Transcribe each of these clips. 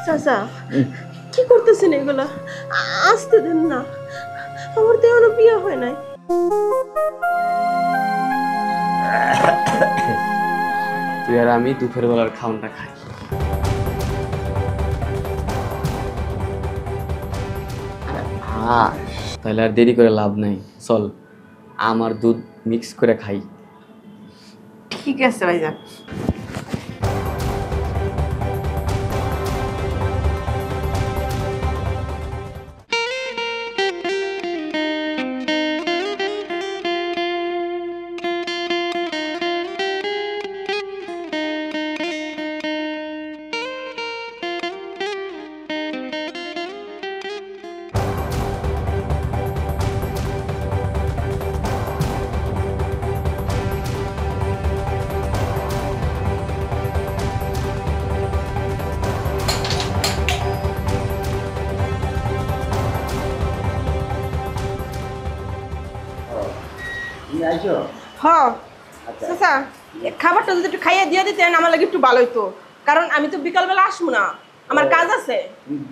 চাচা কি করতেছেন এগুলা? আসতে দেন না, আমার তো এখনো বিয়ে হয় নাই। তুই আর আমি দুপুর বেলার খাওয়ানটা খাই। তাহলে আর দেরি করে লাভ নাই, চল আমার দুধ মিক্স করে খাই। ঠিক আছে ভাইজান। হ্যাঁ চাচা, খাবারটা যদি একটু খাইয়ে দিয়ে দিতেন আমার লাগে একটু ভালো হইতো, কারণ আমি তো বিকালবেলা আসবো না, আমার কাজ আছে।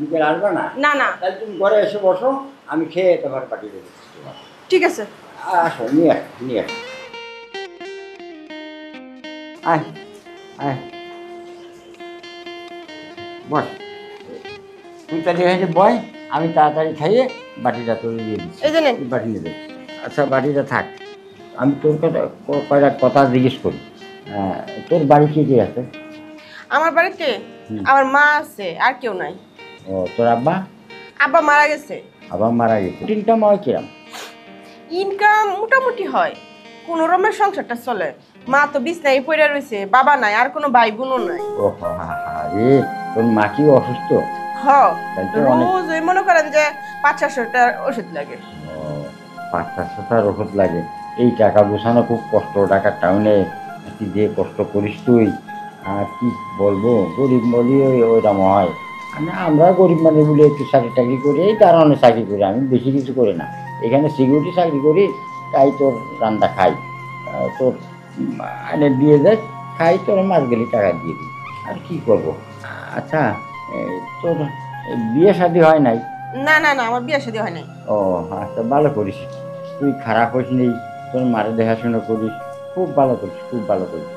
বিকেল আসবে না? না না, তাহলে তুমি ঘরে এসে বসো, আমি খেয়ে তোমার পাঠিয়ে দেবো। ঠিক আছে। আসো, নিয়ে আস, নিয়ে আস। আয় আয়, বস। তুই তাহলে এসে বয়, আমি তাড়াতাড়ি খাইয়ে বাটিটা তুলে দিয়ে দিচ্ছি। এই যে নেন। বাটি নিয়ে দেবো। আচ্ছা, বাটিটা থাক। আমি তোর কথা কয়টা কথা জিজ্ঞেস করি। তোর বাড়ি কে কে আছে? আমার বাড়িতে আমার মা আছে, আর কেউ নাই। ও, তোর আব্বা? আব্বা মারা গেছে। আব্বা মারা গেছে। তিনটা মা কিরাম? ইনকাম মোটামুটি হয়, কোন রকমের সংসারটা চলে। মা তো বিছনায় পড়ে রয়েছে, বাবা নাই, আর কোনো ভাই বোনও নাই। ও রে, তোর মা কি অসুস্থ? রোজ ওই মনে করেন যে 500-600 ওষুধ লাগে। 500-600 ওষুধ লাগে? এই টাকা গোছানো খুব কষ্ট। টাকা টাউনে তুই যে কষ্ট করিস তুই, আর কি বলবো, গরিব বলি ওইরকম হয়। আমরা গরিব মানুষ বলে একটু চাকরি টাকরি করি, এই কারণে চাকরি করি। আমি বেশি কিছু করি না, এখানে সিকিউরিটি চাকরি করি, তাই তোর রান্না খাই। তোর এনে দিয়ে যায়, খাই, তোর মাস গেলে টাকা দিয়ে দিই, আর কি করবো। আচ্ছা, তোর বিয়ে শাদী হয় নাই? না না না, আমার বিয়ে শাদী হয় নাই। ও আচ্ছা, ভালো করিস। তুই খারাপ হইস নেই, তোর মারে দেখাশোনা করিস, খুব ভালো করিস, খুব ভালো করিস।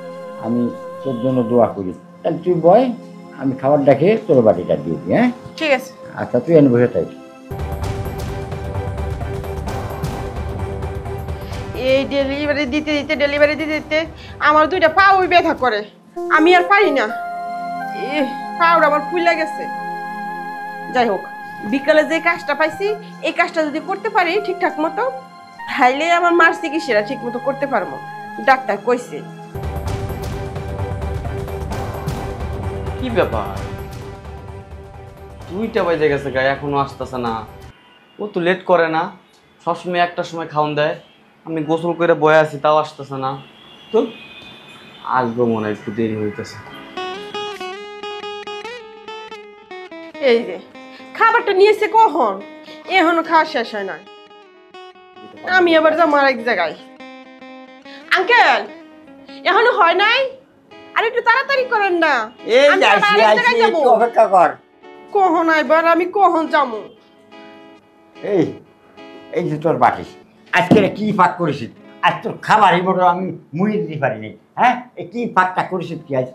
আমি তোর জন্য দোয়া করি। তাহলে তুই বয়, আমি খাবারটা খেয়ে তোর বাড়িটা দিয়ে দিই। হ্যাঁ ঠিক আছে। আচ্ছা, তুই এনে বসে থাক। এই ডেলিভারি দিতে দিতে আমার দুইটা পা ওই ব্যথা করে, আমি আর পারি না। পাউডার আমার ফুলে গেছে। যাই হোক, বিকালে যে কাজটা পাইছি, এই কাজটা যদি করতে পারি ঠিকঠাক মতো, তাইলে আমার মার চিকিৎসাটা ঠিক মতো করতে পারবো, ডাক্তার কইছে। কি ব্যাপার, 2টা বাজে গেছে গায়ে এখনো আসতেছে না? ও তো লেট করে না, সবসময় একটার সময় খাওয়ান দেয়। আমি গোসল করে বয়ে আছি, তাও আসতেছে না। তো আসবো মনে হয়, একটু দেরি হইতেছে। এই যে খাবারটা নিয়েছে কখন, এখনো খাওয়া শেষ হয় না। আমি আবার যাবো আরেক জায়গায়। আঙ্কেল, এখনো হয় নাই? আর একটু তাড়াতাড়ি করেন না। আমি আবার আরেক জায়গায় যাবো। অপেক্ষা কর। কখন আইবার, আমি কখন যাবো? এই এই যে তোর বাটি, আজকে কি ফাঁক করেছিস? আজ তোর খাবারই বড় আমি মুড়িয়ে দিতে পারিনি। হ্যাঁ, এই কি ফাঁকটা করেছিস কি আজ?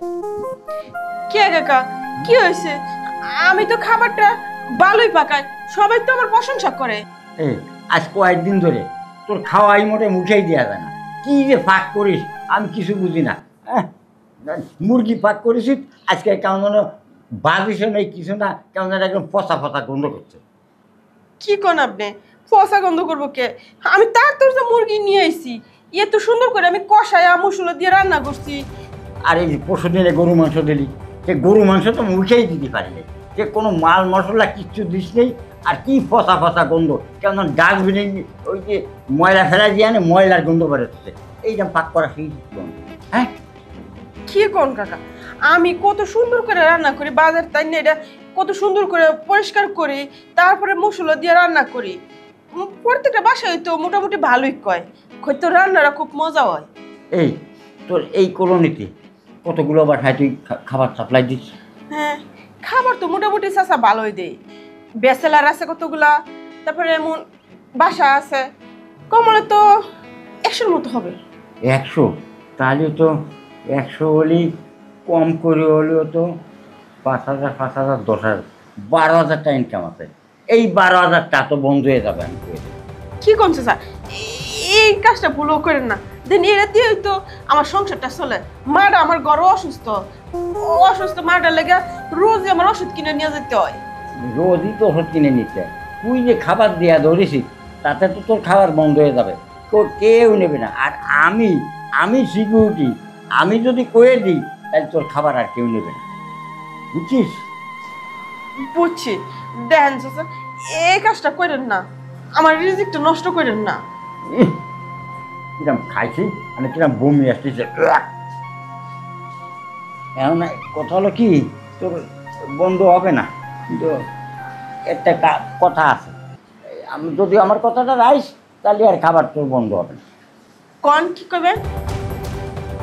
কে কাকা, কি হয়েছে? আমি তো খাবারটা ভালোই পাকাই, সবাই তো আমার প্রশংসা করে। এই আজ কয়েকদিন ধরে তোর খাওয়াই মোটে মুখেই দেওয়া যায় না। কি যে ফাঁক করিস আমি কিছু বুঝি না। হ্যাঁ, মুরগি ফাঁক করেছিস, আজকে কেমন যেন বাজিসও নেই, কিছু না, কেমন যেন একদম পচা পচা গন্ধ করছে। কি কোন আপনি? পচা গন্ধ করবো কে? আমি তার তোর যে মুরগি নিয়ে আইছি, এত সুন্দর করে আমি কষায়া মশলা দিয়ে রান্না করছি। আর এই পরশু দিনে গরু মাংস দিলি, সে গরু মাংস তো মুখেই দিতে পারিনি, যে কোনো মাল মশলা কিচ্ছু দিস নেই। আর কি ফসা ফসা গন্ধ, কেমন ডাস্টবিনে ওই যে ময়লা ফেলা দিয়ে আনে, ময়লার গন্ধ বেরোচ্ছে। এইটা পাক করা সেই গন্ধ। হ্যাঁ, কি কোন কাকা, আমি কত সুন্দর করে রান্না করি, বাজার তাই না, এটা কত সুন্দর করে পরিষ্কার করি, তারপরে মশলা দিয়ে রান্না করি। প্রত্যেকটা বাসায় তো মোটামুটি ভালোই কয়, হয়তো রান্নাটা খুব মজা হয়। এই তোর এই কলোনিতে কতগুলো বাসায় তুই খাবার সাপ্লাই দিস? হ্যাঁ, খাবার তো মোটামুটি চাচা ভালোই দেই। ব্যাচেলার আছে কতগুলা, তারপরে এমন বাসা আছে, কমলে তো 100-র মতো হবে। 100? তাহলে তো 100 হলেই কম করে হলেও তো 5,000 5,000 10,000 12,000 টাকা ইনকাম আছে। এই 12,000 টাকা তো বন্ধ হয়ে যাবে আমি কই দিই। কি করছে স্যার, এই কাজটা ভুলও করেন না। দেন এরা দিয়েই তো আমার সংসারটা চলে। মাটা আমার ঘরে অসুস্থ, অসুস্থ মাটা লেগে রোজই আমার ওষুধ কিনে নিয়ে যেতে হয়। রোজই তো ওষুধ কিনে নিতে হয়। তুই যে খাবার দেয়া ধরেছিস তাতে তো তোর খাবার বন্ধ হয়ে যাবে, তোর কেউ নেবে না। আর আমি সিকিউরিটি, আমি যদি কয়ে দিই তাহলে তোর খাবার আর কেউ নেবে না, বুঝছিস? বুঝছি। দেখেন চাচা, এই কাজটা করেন না, আমার রিজিকটা নষ্ট করেন না। ইহ, কিরম খাইছি মানে কিরম বমি আসতেছে। এখন কথা হলো কি, তোর বন্ধ হবে না, কিন্তু একটা কথা আছে, আমি যদি আমার কথাটা রাইস তাহলে আর খাবার তোর বন্ধ হবে না। কোন কি করবেন?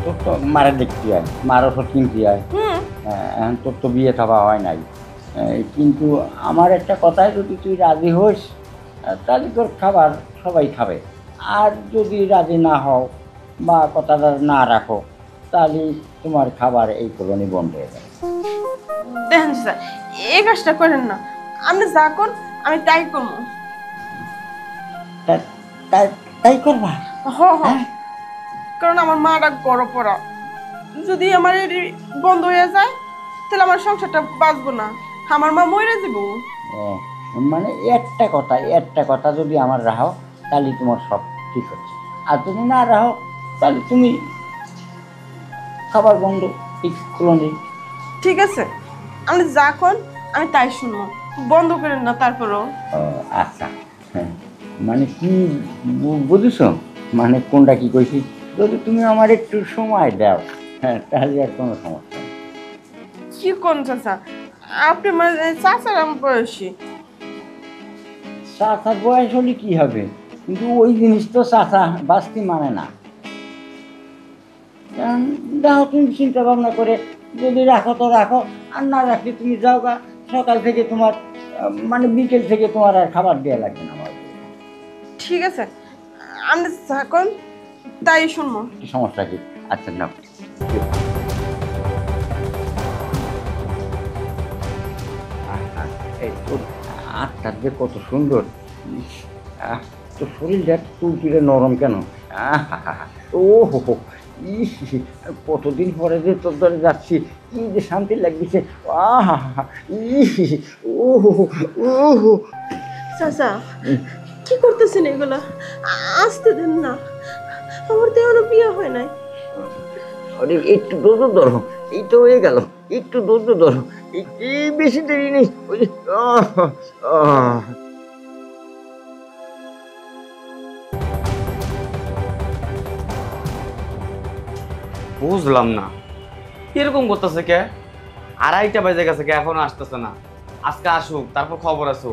তোর তো মারা দেখতে হয়, মার ওষুধ কিনতে হয়। এখন তোর তো বিয়ে থাকা হয় নাই, কিন্তু আমার একটা কথায় যদি তুই রাজি হোস তাহলে তোর খাবার সবাই খাবে। আর যদি রাজি না হও বা কথাটা না রাখো তাহলে তোমার খাবার এই কলোনি বন্ধ হয়ে যাবে। দেখেন স্যার, এই কাজটা করেন না। আপনি যা কোন আমি তাই করবো। তাই করবা? হ, কারণ আমার মাটা গড় পড়া, যদি আমার এটি বন্ধ হয়ে যায় তাহলে আমার সংসারটা বাঁচবো না, আমার মা মরে যাবো। ও, মানে একটা কথা যদি আমার রাখো তাহলে তোমার সব ঠিক হচ্ছে, আর যদি না রাখো তাহলে তুমি খাবার বন্ধ এই কলোনি। ঠিক আছে, আপনি যা কোন আমি তাই শুনবো, বন্ধ করেন না তারপরও। আচ্ছা, হ্যাঁ, মানে কি বুঝেছো, মানে কোনটা কি কইছি, যদি তুমি আমার একটু সময় দাও, হ্যাঁ, তাহলে আর কোনো সমস্যা নেই। কি কোন চাচা, আপনি মানে চাচার আমার বয়সী। চাচার বয়স হলে কি হবে, কিন্তু ওই জিনিস তো চাচা বাস্তি মানে না। দেখো তুমি চিন্তা ভাবনা করে যদি রাখো তো রাখো, আর না রাখলে তুমি যাও গা। সকাল থেকে তোমার মানে বিকেল থেকে তোমার আর খাবার দেওয়া লাগবে না আমার। ঠিক আছে, আপনি যা কোন তাই শুনবো। কি সমস্যা কি? আচ্ছা না, এই তোর আটটা যে কত সুন্দর, ইস, তোর শরীরটা তুলতুলে নরম কেন? ও হো, ইস, কতদিন পরে যে তোর ধরে যাচ্ছি, কি যে শান্তি লাগছে। ও হো, চাচা কি করতেছেন এগুলা? আসতে দেন না, আমার তো এখনো বিয়ে হয় নাই। আরে একটু ধৈর্য ধরো, এই তো হয়ে গেল, একটু ধৈর্য ধরো, এই বেশি দেরি নেই। ওই বুঝলাম না এরকম করতেছে কে? 2:30 বেজে গেছে, কে এখনো আসতেছে না? আজকে আসুক, তারপর খবর আছে।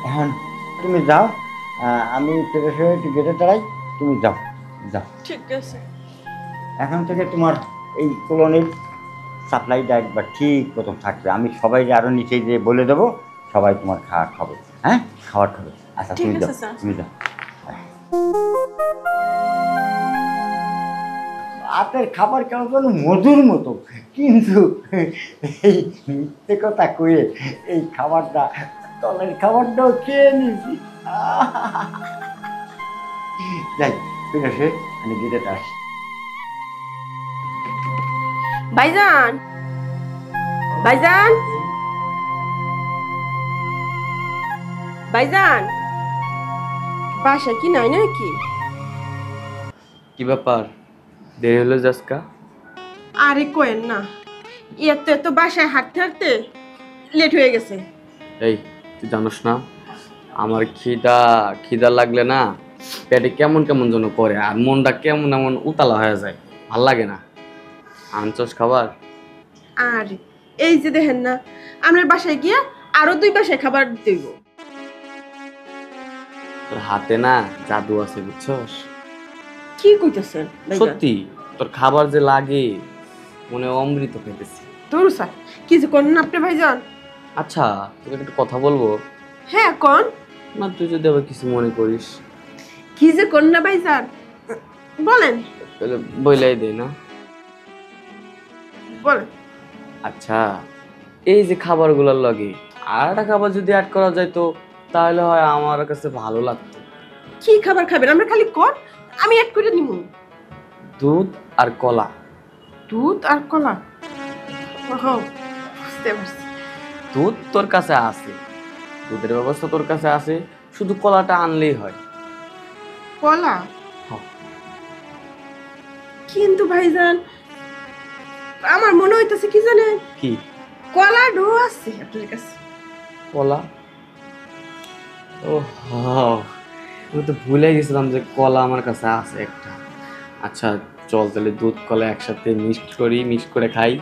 এখন তুমি যাও, আমি ফ্রেশ হয়ে একটু গেটে দাঁড়াই, তুমি যাও যাও। ঠিক আছে। এখন থেকে তোমার এই কলোনির সাপ্লাইটা একবার ঠিক মতন থাকবে। আমি সবাই আরও নিচে যে বলে দেবো, সবাই তোমার খাওয়া খাবে, হ্যাঁ, খাবার খাবে। আচ্ছা ঠিক তুমি আছে, যাও, স্যার। তুমি যাও। রাতের খাবার কেমন যেন মধুর মতো, কিন্তু এই মিথ্যে কথা কয়ে এই খাবারটা, তলের খাবারটাও খেয়ে নিয়েছি। যাই ঠিক আছে, আমি গেটেটা আসি। ভাইজান, ভাইজান, ভাইজান, বাসা কি নাই নাকি? কি ব্যাপার, দেরি হলো জাসকা? আরে কোয়েন না, এত এত বাসায় হাঁটতে হাঁটতে লেট হয়ে গেছে। এই তুই জানোস না, আমার খিদা লাগলে না পেটে কেমন কেমন যেন করে, আর মনটা কেমন এমন উতালা হয়ে যায়, ভাল লাগে না। আনছস খাবার? আর এই যে দেখেন না, আমরা বাসায় গিয়া আরো 2 বাসায় খাবার দেব। তোর হাতে না জাদু আছে বুঝছস? কি কইতেছেন ভাইজান? সত্যি তোর খাবার যে লাগে মনে হয় অমৃত খেতেছি। তোর স্যার কি যে করেন আপনি ভাইজান? আচ্ছা তোকে একটা কথা বলবো? হ্যাঁ কোন? না তুই যদি আবার কিছু মনে করিস কি যে করেন না ভাইজান, বলেন তাহলে বইলাই দে না। বলেন। আচ্ছা এই যে খাবারগুলোর লাগে আর একটা খাবার যদি অ্যাড করা যায় তো তাহলে হয় আমার কাছে ভালো লাগতো। কি খাবার খাবেন? আমরা খালি কর, আমি অ্যাড করে নিব। দুধ আর কলা। দুধ আর কলা? ওহো, বুঝতে পারছি। দুধ তোর কাছে আছে, দুধের ব্যবস্থা তোর কাছে আছে, শুধু কলাটা আনলেই হয়। কলা? হ্যাঁ। কিন্তু ভাইজান আমার মনে হইতেছে কি জানেন, কি? কলা ডো আছে আপনার কাছে। কলা? ও আমি তো ভুলে গেছিলাম যে কলা আমার কাছে আছে একটা। আচ্ছা চল তাহলে দুধ কলা একসাথে মিক্স করে খাই।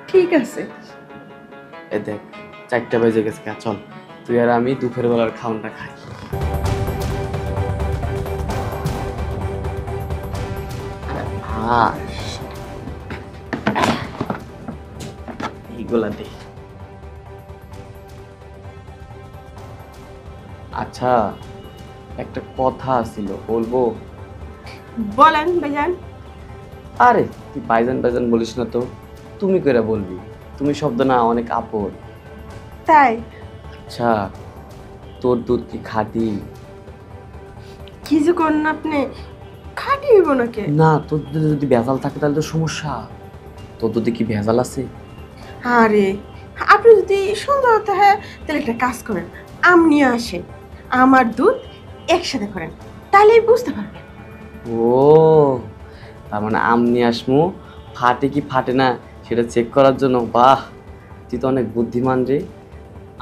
ঠিক আছে। এ দেখ 4টা বেজে গেছে, চল তুই আর আমি দুপুরের বেলার খাওয়ানটা খাই। এইগুলা দে। আচ্ছা একটা কথা ছিল বলবো? বলেন ভাইজান। আরে তুই বাইজান বাইজান বলিস না তো, তুমি করে বলবি, তুমি শব্দ না অনেক আপদ। তাই? আচ্ছা তোর দুধ কি খাঁটি? কি যে করেন আপনি, খাটি হইব নাকি? না তোর দুধে যদি ভেজাল থাকে তাহলে তো সমস্যা। তোর দুধে কি ভেজাল আছে? আরে আপনি যদি সন্দেহ হয় তাহলে একটা কাজ করেন, আম নিয়ে আসেন, আমার দুধ একসাথে করেন, তাহলেই বুঝতে পারবেন। ও তার মানে আম নিয়ে আসমু, ফাটে কি ফাটে না সেটা চেক করার জন্য। বাহ তুই তো অনেক বুদ্ধিমান রে।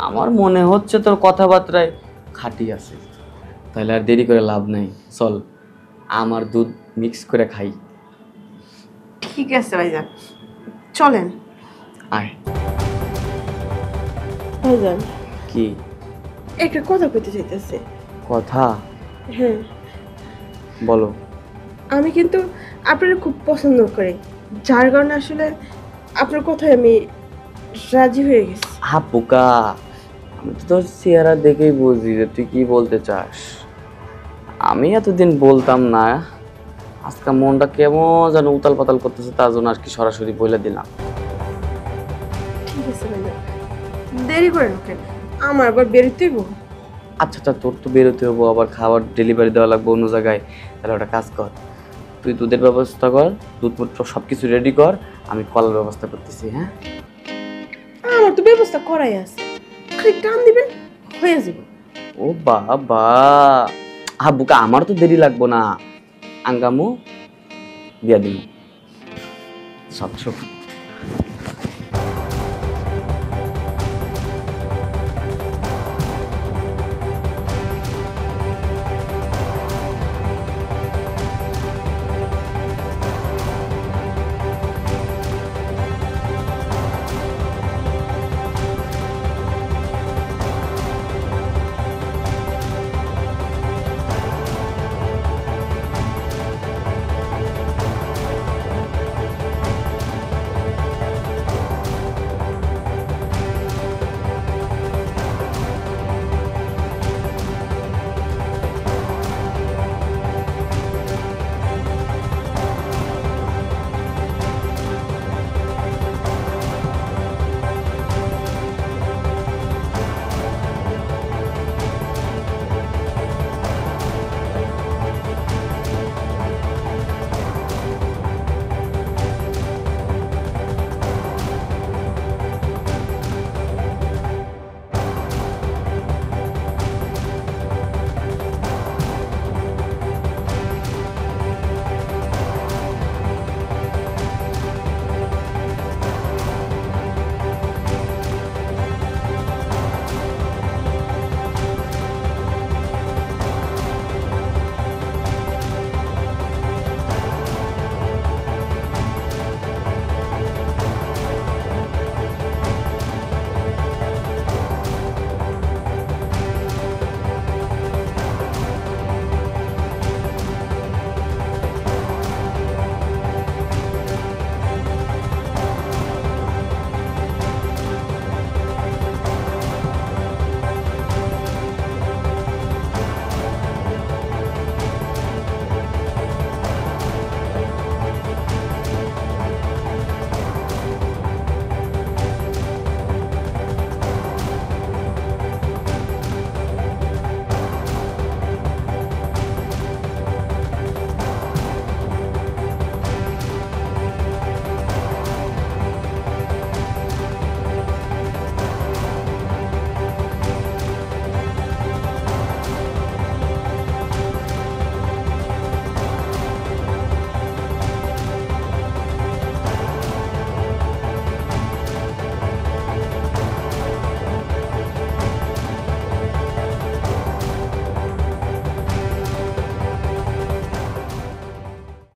আমার মনে হচ্ছে তোর কথাবার্তায় খাঁটি আছে। তাহলে আর দেরি করে লাভ নাই, চল আমার দুধ মিক্স করে খাই। ঠিক আছে ভাইজান, চলেন। আয়। ভাইজান কি একটা কথা কইতে চাইতেছে। কথা? হ্যাঁ, বলো। আমি কিন্তু আপনার খুব পছন্দ করি, যার কারণে আসলে আপনার কথায় আমি রাজি হয়ে গেছি। হা বোকা, আমি তো তোর চেহারা দেখেই বুঝি যে তুই কি বলতে চাস। আমি এতদিন বলতাম না, আজকে মনটা কেমন যেন উতাল পাতাল করতেছে, তার জন্য আর কি সরাসরি বলে দিলাম। ঠিক আছে ভাইজান, দেরি করেন কেন, আমার আবার বেরোতেই হইব। আচ্ছা আচ্ছা তোর তো বেরোতে হবো, আবার খাবার ডেলিভারি দেওয়া লাগবে অন্য জায়গায়। তাহলে ওটা কাজ কর, তুই দুধের ব্যবস্থা কর, দুধপত্র সব কিছু রেডি কর, আমি কলার ব্যবস্থা করতেছি। হ্যাঁ আমার তো ব্যবস্থা করাই আছে, খালি টান দিবেন হয়ে যাব। ও বাবা, বুকা আমার তো দেরি লাগবো না, আঙ্গামু দিয়া দিমু সব।